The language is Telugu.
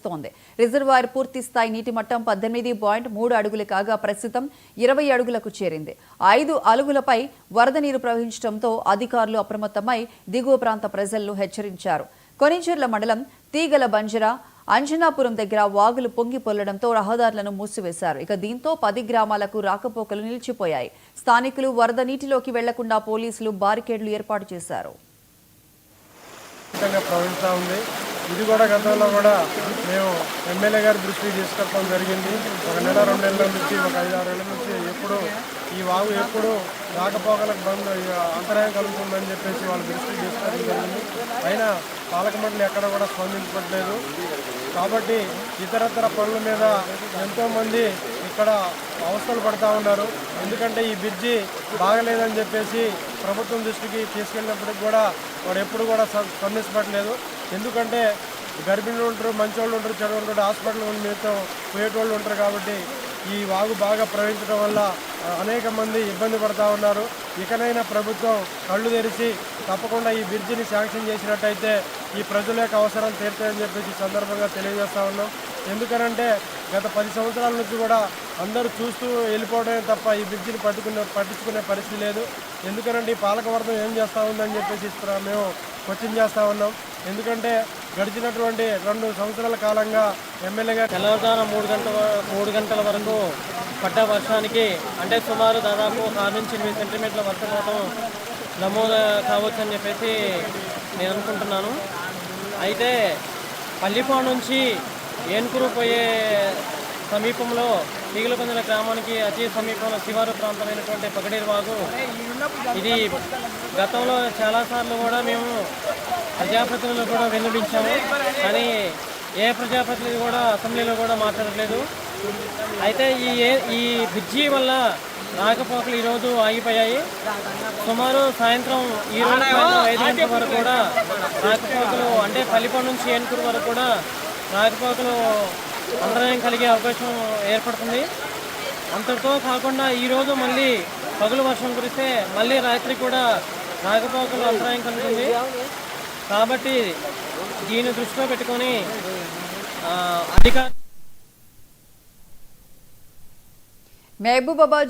కురుస్తోంది. రిజర్వాయర్ పూర్తి స్థాయి నీటి మట్టం 18.3 అడుగులు కాగా ప్రస్తుతం 20 అడుగులకు చేరింది. 5 అలుగులపై వరద నీరు ప్రవహించడంతో అధికారులు అప్రమత్తమై దిగువ ప్రాంత ప్రజలను హెచ్చరించారు. కొనిచెర్ల మండలం తీగల బంజర అంజనాపురం దగ్గర వాగులు పొంగి పొల్లడంతో రహదారులను మూసివేశారు. ఇక దీంతో 10 గ్రామాలకు రాకపోకలు నిలిచిపోయాయి. స్థానికులు వరద నీటిలోకి వెళ్లకుండా పోలీసులు బారికేడ్లు ఏర్పాటు చేశారు. ఇది కూడా గతంలో కూడా మేము ఎమ్మెల్యే గారి దృష్టికి తీసుకెళ్ళడం జరిగింది. 1 నెల 2 నెలల నుంచి 5-6 నెలల నుంచి ఎప్పుడు ఈ వాగు ఎప్పుడు రాకపోకలకు అంతరాయం కలుగుతుందని చెప్పేసి వాళ్ళ దృష్టికి తీసుకెళ్ళడం జరిగింది. అయినా పాలక మండలి ఎక్కడ కూడా స్పందించట్లేదు. కాబట్టి ఇతరతర పనుల మీద ఎంతోమంది ఇక్కడ అవస్థలు పడుతూ ఉన్నారు. ఎందుకంటే ఈ బ్రిడ్జి బాగలేదని చెప్పేసి ప్రభుత్వం దృష్టికి తీసుకెళ్ళినప్పటికి కూడా వాడు ఎప్పుడు కూడా స్పందించబడలేదు. ఎందుకంటే గర్భిణులు ఉంటారు, మంచోళ్ళు ఉంటారు, చెడు ఉంటారు, హాస్పిటల్ నిమిత్తం పోయేటోళ్ళు ఉంటారు. కాబట్టి ఈ వాగు బాగా ప్రవహించడం వల్ల అనేక మంది ఇబ్బంది పడుతూ ఉన్నారు. ఇకనైనా ప్రభుత్వం కళ్ళు తెరిచి తప్పకుండా ఈ బ్రిడ్జిని శాంక్షన్ చేసినట్టయితే ఈ ప్రజల యొక్క అవసరం తీరుతాయని చెప్పేసి సందర్భంగా తెలియజేస్తూ ఉన్నాం. ఎందుకనంటే గత 10 సంవత్సరాల నుంచి కూడా అందరూ చూస్తూ వెళ్ళిపోవడమే తప్ప ఈ బ్రిడ్జిని పట్టించుకునే పరిస్థితి లేదు. ఎందుకనంటే ఈ పాలకవర్గం ఏం చేస్తూ ఉందని చెప్పేసి మేము క్వశ్చన్ చేస్తూ ఉన్నాం. ఎందుకంటే గడిచినటువంటి 2 సంవత్సరాల కాలంగా ఎమ్మెల్యే గారు తెల్లవారుజామున 3 గంటల వరకు పడ్డ వర్షానికి అంటే సుమారు దాదాపు 6 నుంచి 8 సెంటీమీటర్ల వర్షపాతం నమోదు కావచ్చు అని చెప్పేసి నేను అనుకుంటున్నాను. అయితే పల్లిపాడు నుంచి ఏన్కూరు పోయే సమీపంలో తీగలబంజల గ్రామానికి అతి సమీపంలో శివారు ప్రాంతమైనటువంటి పగడేరు వాగు ఇది గతంలో చాలాసార్లు కూడా మేము ప్రజాప్రతినిధులు కూడా విన్నవించాము. కానీ ఏ ప్రజాప్రతినిధి కూడా అసెంబ్లీలో కూడా మాట్లాడలేదు. అయితే ఈ బ్రిడ్జి వల్ల రాకపోకలు ఈరోజు ఆగిపోయాయి. సుమారు సాయంత్రం ఈరోజు 5 గంటల వరకు కూడా రాకపోకలు అంటే పల్లిపాడు నుంచి ఏన్కూరు వరకు కూడా రాకపోకలు అంతరాయం కలిగే అవకాశం ఏర్పడుతుంది. అంతటితో కాకుండా ఈరోజు మళ్ళీ పగులు వర్షం కురిస్తే మళ్ళీ రాత్రి కూడా రాకపోకలు అంతరాయం కలుగుతుంది. కాబట్టి దీన్ని దృష్టిలో పెట్టుకొని అధికారులు మహబూబాబాద్